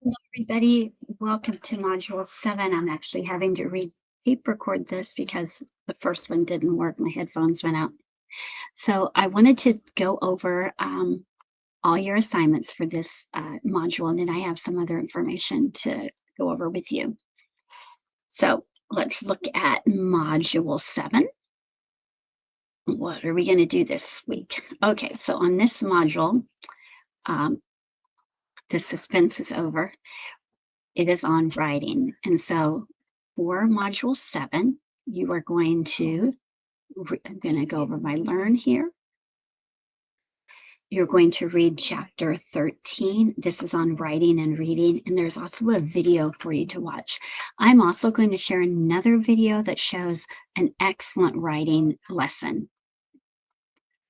Hello, everybody. Welcome to Module 7. I'm actually having to tape record this because the first one didn't work. My headphones went out. So I wanted to go over all your assignments for this module, and then I have some other information to go over with you. So let's look at Module 7. What are we going to do this week? Okay, so on this module, the suspense is over. It is on writing. And so for Module 7, you are going to, I'm going to go over my learn here. You're going to read chapter 13. This is on writing and reading, and there's also a video for you to watch. I'm also going to share another video that shows an excellent writing lesson.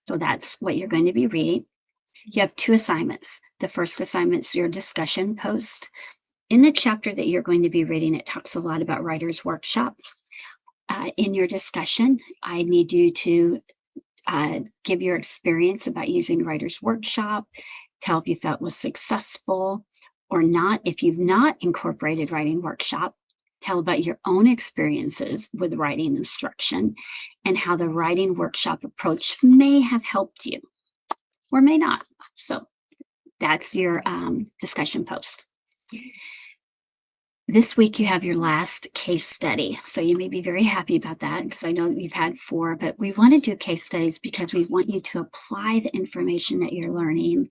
So that's what you're going to be reading. You have 2 assignments. The first assignment is your discussion post. In the chapter that you're going to be reading, it talks a lot about Writer's Workshop. In your discussion, I need you to give your experience about using Writer's Workshop, tell if you felt was successful or not. If you've not incorporated Writing Workshop, tell about your own experiences with writing instruction and how the Writing Workshop approach may have helped you or may not. So that's your discussion post. This week you have your last case study. So you may be very happy about that because I know that you've had 4, but we want to do case studies because we want you to apply the information that you're learning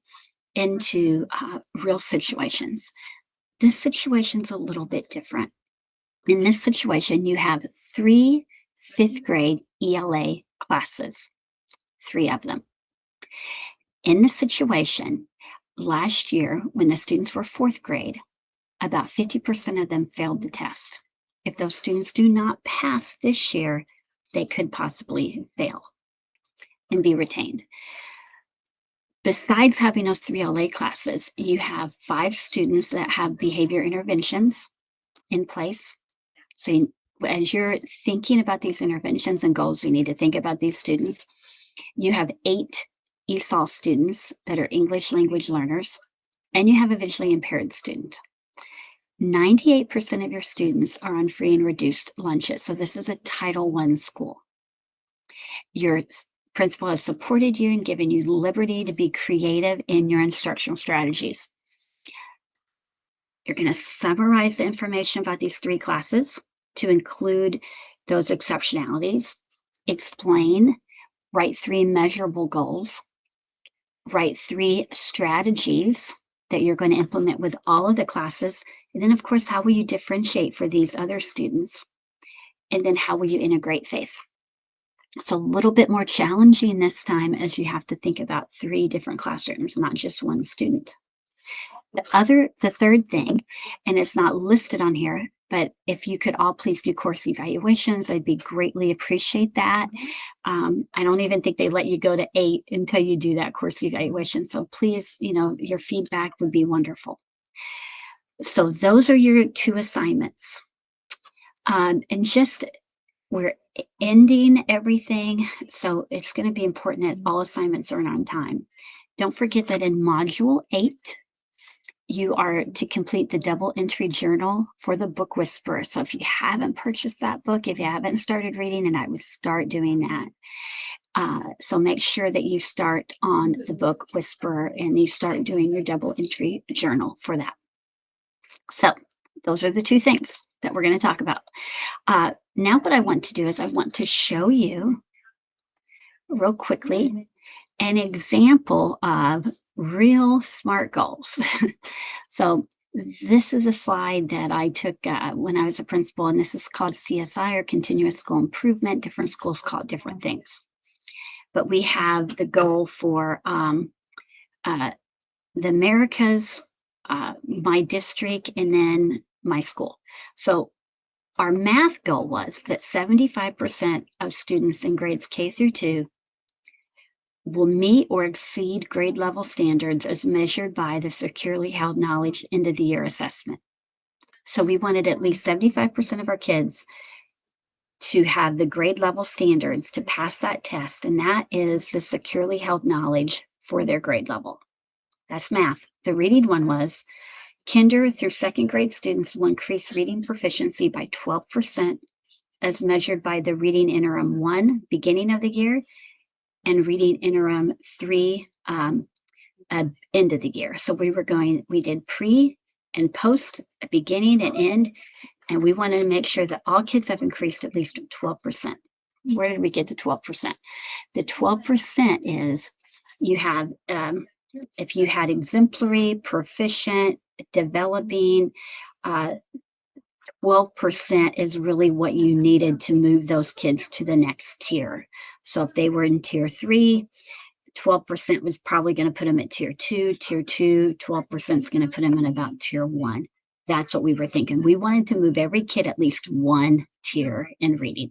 into real situations. This situation's a little bit different. In this situation, you have 3 5th grade ELA classes, 3 of them. In this situation, last year, when the students were 4th grade, about 50% of them failed the test. If those students do not pass this year, they could possibly fail and be retained. Besides having those 3 LA classes, you have 5 students that have behavior interventions in place. So as you're thinking about these interventions and goals, you need to think about these students. You have 8 ESOL students that are English language learners, and you have a visually impaired student. 98% of your students are on free and reduced lunches. So this is a Title I school. Your principal has supported you and given you liberty to be creative in your instructional strategies. You're going to summarize the information about these 3 classes to include those exceptionalities, explain, write 3 measurable goals, write 3 strategies that you're going to implement with all of the classes. And then, of course, how will you differentiate for these other students? And then how will you integrate faith? It's a little bit more challenging this time as you have to think about 3 different classrooms, not just 1 student. The third thing, and it's not listed on here, but if you could all please do course evaluations, I'd be greatly appreciate that. I don't even think they let you go to 8 until you do that course evaluation. So please, your feedback would be wonderful. So those are your 2 assignments. And just we're ending everything. So it's going to be important that all assignments are on time. Don't forget that in Module 8, you are to complete the double entry journal for the Book Whisperer. So if you haven't purchased that book, if you haven't started reading it, I would start doing that. So make sure that you start on the Book Whisperer and you start doing your double entry journal for that. So those are the 2 things that we're going to talk about. Now what I want to do is I want to show you real quickly an example of real SMART goals. So this is a slide that I took when I was a principal, and this is called CSI, or Continuous School Improvement. Different schools call it different things. But we have the goal for the Americas, my district, and then my school. So our math goal was that 75% of students in grades K through 2 will meet or exceed grade level standards as measured by the securely held knowledge end of the year assessment. So we wanted at least 75% of our kids to have the grade level standards to pass that test, and that is the securely held knowledge for their grade level. That's math. The reading one was Kinder through second grade students will increase reading proficiency by 12% as measured by the reading interim 1 beginning of the year and reading interim 3 end of the year. So we did pre and post, beginning and end, and we wanted to make sure that all kids have increased at least 12%. Where did we get to 12%? The 12% is you have, if you had exemplary, proficient, developing, 12% is really what you needed to move those kids to the next tier. So if they were in tier 3, 12% was probably going to put them at tier 2. Tier 2, 12% is going to put them in about tier 1. That's what we were thinking. We wanted to move every kid at least one tier in reading.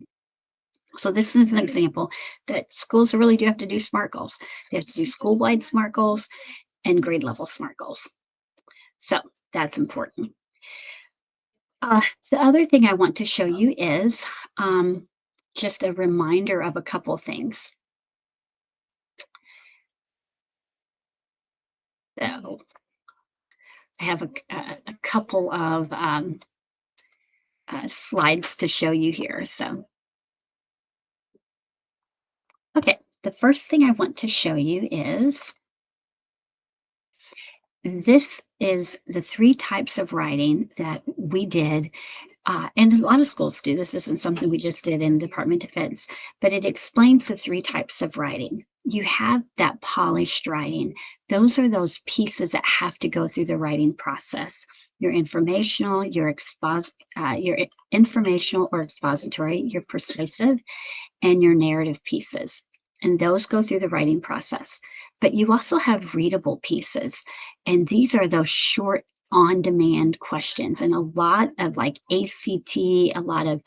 So this is an example that schools really do have to do SMART goals. They have to do school-wide SMART goals and grade level SMART goals. So that's important. The other thing I want to show you is just a reminder of a couple things. So I have a couple of slides to show you here. So, okay, the first thing I want to show you is this is the 3 types of writing that we did. And a lot of schools do. This isn't something we just did in Department of Defense, but it explains the 3 types of writing. You have that polished writing. Those are those pieces that have to go through the writing process. Your informational, your informational or expository, your persuasive, and your narrative pieces. And those go through the writing process. But you also have readable pieces. And these are those short on-demand questions. And a lot of like ACT, a lot of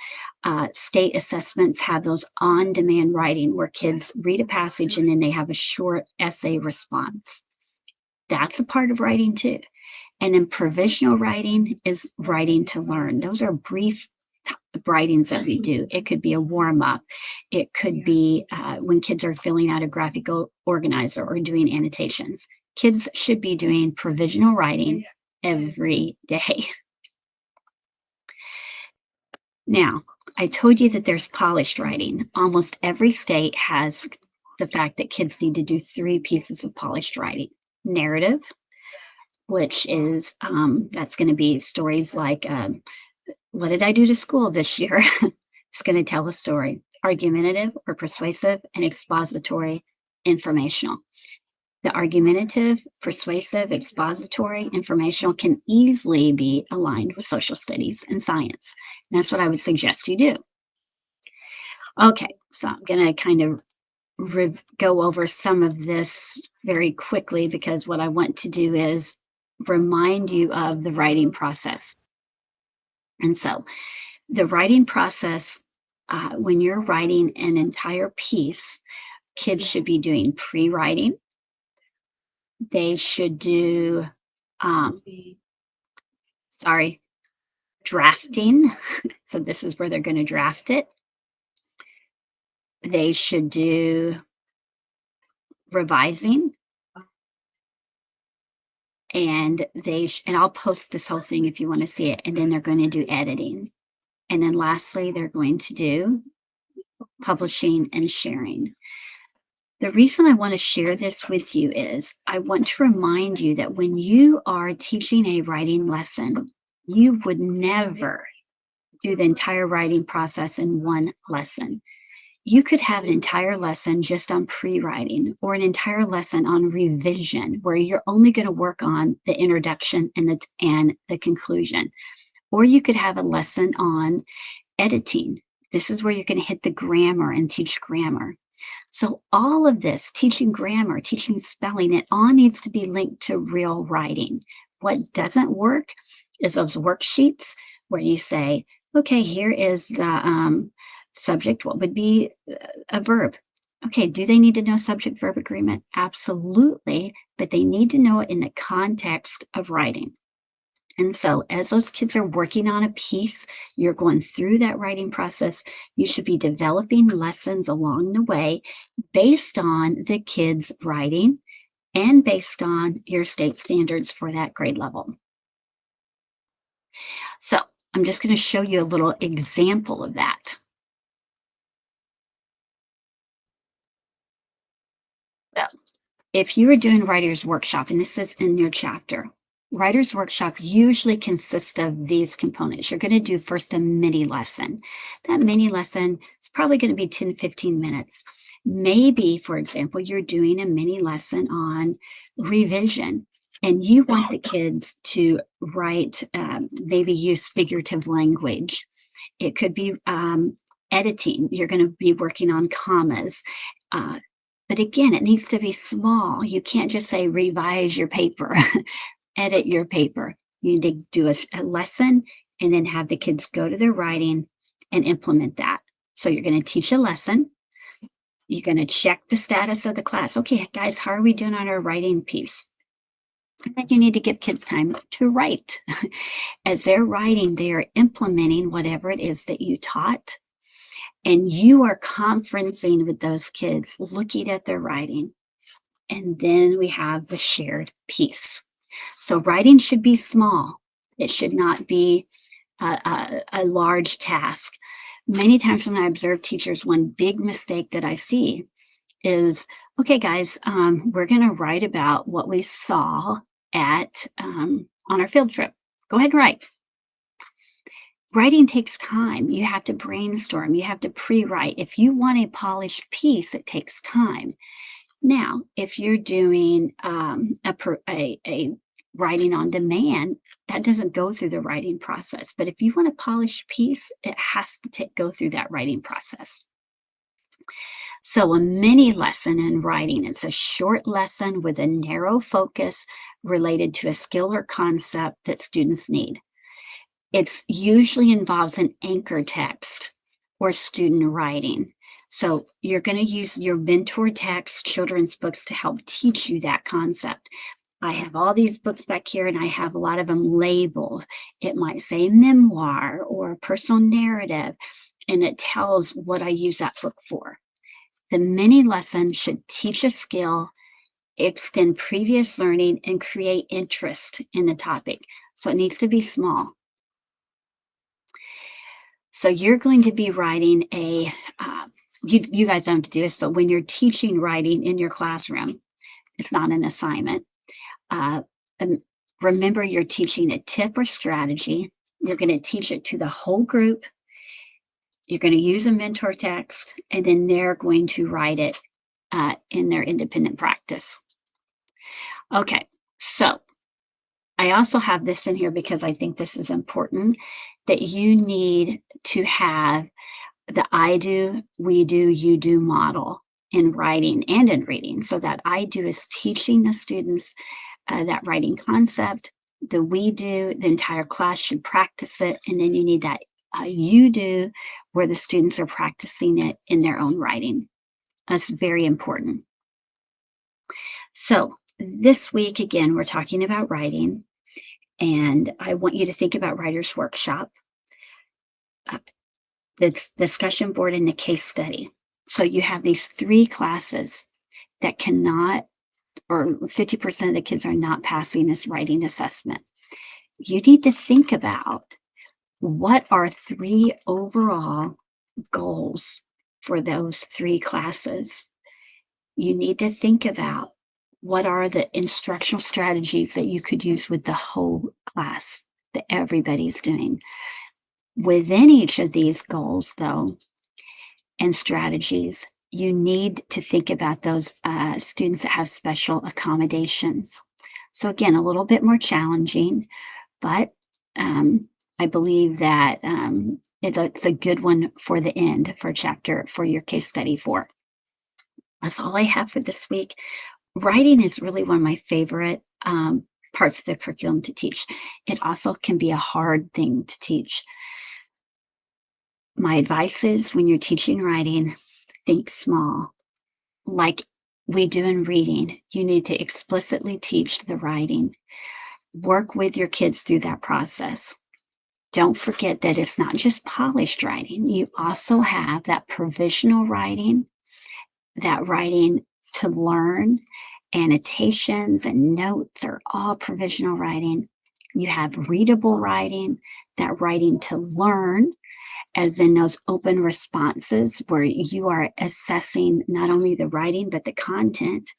state assessments have those on-demand writing where kids read a passage and then they have a short essay response. That's a part of writing too. And then provisional writing is writing to learn. Those are brief writings that we do. It could be a warm-up. It could be when kids are filling out a graphical organizer or doing annotations. Kids should be doing provisional writing every day. Now, I told you that there's polished writing. Almost every state has the fact that kids need to do 3 pieces of polished writing. Narrative, which is, that's going to be stories like, what did I do to school this year? It's going to tell a story. Argumentative or persuasive and expository, informational. The argumentative, persuasive, expository, informational can easily be aligned with social studies and science. And that's what I would suggest you do. Okay, so I'm going to kind of go over some of this very quickly because what I want to do is remind you of the writing process. And so the writing process, when you're writing an entire piece, kids should be doing pre-writing. They should do, drafting. So this is where they're going to draft it. They should do revising. And and I'll post this whole thing if you want to see it. And then they're going to do editing. And then lastly, they're going to do publishing and sharing. The reason I want to share this with you is I want to remind you that when you are teaching a writing lesson, you would never do the entire writing process in one lesson. You could have an entire lesson just on pre-writing or an entire lesson on revision where you're only going to work on the introduction and the conclusion. Or you could have a lesson on editing. This is where you're going to hit the grammar and teach grammar. So all of this, teaching grammar, teaching spelling, it all needs to be linked to real writing. What doesn't work is those worksheets where you say, okay, here is the subject. What would be a verb? Okay, do they need to know subject-verb agreement? Absolutely, but they need to know it in the context of writing. And so as those kids are working on a piece, you're going through that writing process, you should be developing lessons along the way based on the kids' writing and based on your state standards for that grade level. So I'm just going to show you a little example of that. So if you are doing writer's workshop, and this is in your chapter, writer's workshop usually consists of these components. You're going to do first a mini lesson. That mini lesson is probably going to be 10, 15 minutes. Maybe, for example, you're doing a mini lesson on revision and you want the kids to write, maybe use figurative language. It could be editing. You're going to be working on commas. Uh, but again, it needs to be small. You can't just say revise your paper, edit your paper. You need to do a lesson and then have the kids go to their writing and implement that. So you're going to teach a lesson. You're going to check the status of the class. Okay, guys, how are we doing on our writing piece? And then you need to give kids time to write. As they're writing, they are implementing whatever it is that you taught. And you are conferencing with those kids, looking at their writing. And then we have the shared piece. So writing should be small. It should not be a large task. Many times when I observe teachers, one big mistake that I see is, okay, guys, we're going to write about what we saw at on our field trip. Go ahead and write. Writing takes time. You have to brainstorm. You have to pre-write. If you want a polished piece, it takes time. Now, if you're doing a writing on demand, that doesn't go through the writing process. But if you want a polished piece, it has to go through that writing process. So a mini lesson in writing, it's a short lesson with a narrow focus related to a skill or concept that students need. It's usually involves an anchor text or student writing. So you're going to use your mentor text, children's books to help teach you that concept. I have all these books back here and I have a lot of them labeled. It might say memoir or personal narrative, and it tells what I use that book for. The mini lesson should teach a skill, extend previous learning, and create interest in the topic. So it needs to be small. So you're going to be writing you guys don't have to do this, but when you're teaching writing in your classroom, it's not an assignment. And remember, you're teaching a tip or strategy. You're going to teach it to the whole group. You're going to use a mentor text, and then they're going to write it in their independent practice. Okay, so I also have this in here because I think this is important, that you need to have the I do, we do, you do model in writing and in reading. So that I do is teaching the students that writing concept. The we do, the entire class should practice it. And then you need that you do, where the students are practicing it in their own writing. That's very important. So this week, again, we're talking about writing. And I want you to think about Writer's Workshop, the discussion board, and the case study. So you have these 3 classes that cannot, or 50% of the kids are not passing this writing assessment. You need to think about what are 3 overall goals for those 3 classes. You need to think about what are the instructional strategies that you could use with the whole class that everybody's doing. Within each of these goals, though, and strategies, you need to think about those students that have special accommodations. So again, a little bit more challenging, but I believe that it's a good one for the end for your case study 4. That's all I have for this week. Writing is really one of my favorite parts of the curriculum to teach. It also can be a hard thing to teach. My advice is when you're teaching writing, think small. Like we do in reading, you need to explicitly teach the writing. Work with your kids through that process. Don't forget that it's not just polished writing. You also have that provisional writing, that writing to learn. Annotations and notes are all provisional writing. You have readable writing, that writing to learn, as in those open responses where you are assessing not only the writing, but the content.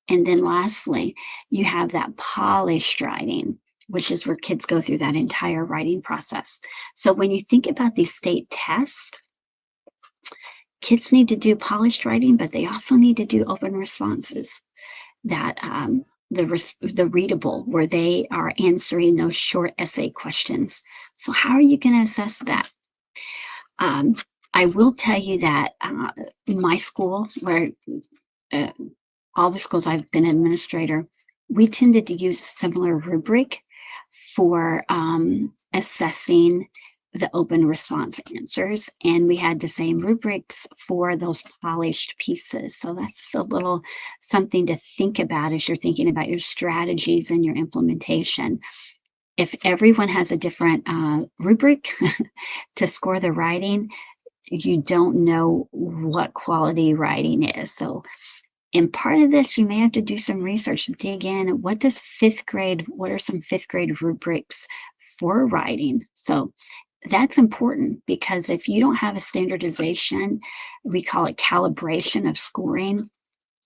And then lastly, you have that polished writing, which is where kids go through that entire writing process. So when you think about these state tests, kids need to do polished writing, but they also need to do open responses that the readable, where they are answering those short essay questions. So how are you going to assess that? Um, I will tell you that in my school, where uh, all the schools I've been an administrator, we tended to use a similar rubric for assessing the open response answers. And we had the same rubrics for those polished pieces. So that's a little something to think about as you're thinking about your strategies and your implementation. If everyone has a different rubric to score the writing, you don't know what quality writing is. So in part of this, you may have to do some research, dig in. What are some fifth grade rubrics for writing? So that's important, because if you don't have a standardization, we call it calibration of scoring,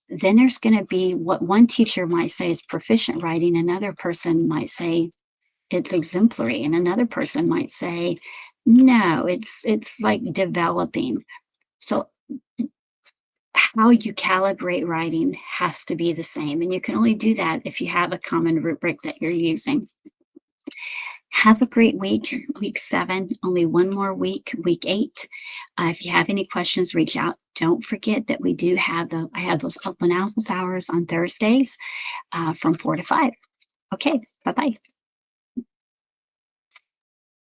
then there's going to be what one teacher might say is proficient writing, another person might say it's exemplary, and another person might say, no, it's like developing. So how you calibrate writing has to be the same. And you can only do that if you have a common rubric that you're using. Have a great week 7, only one more week 8. If you have any questions, reach out. Don't forget that I have those open office hours on Thursdays from 4 to 5. Okay, bye-bye.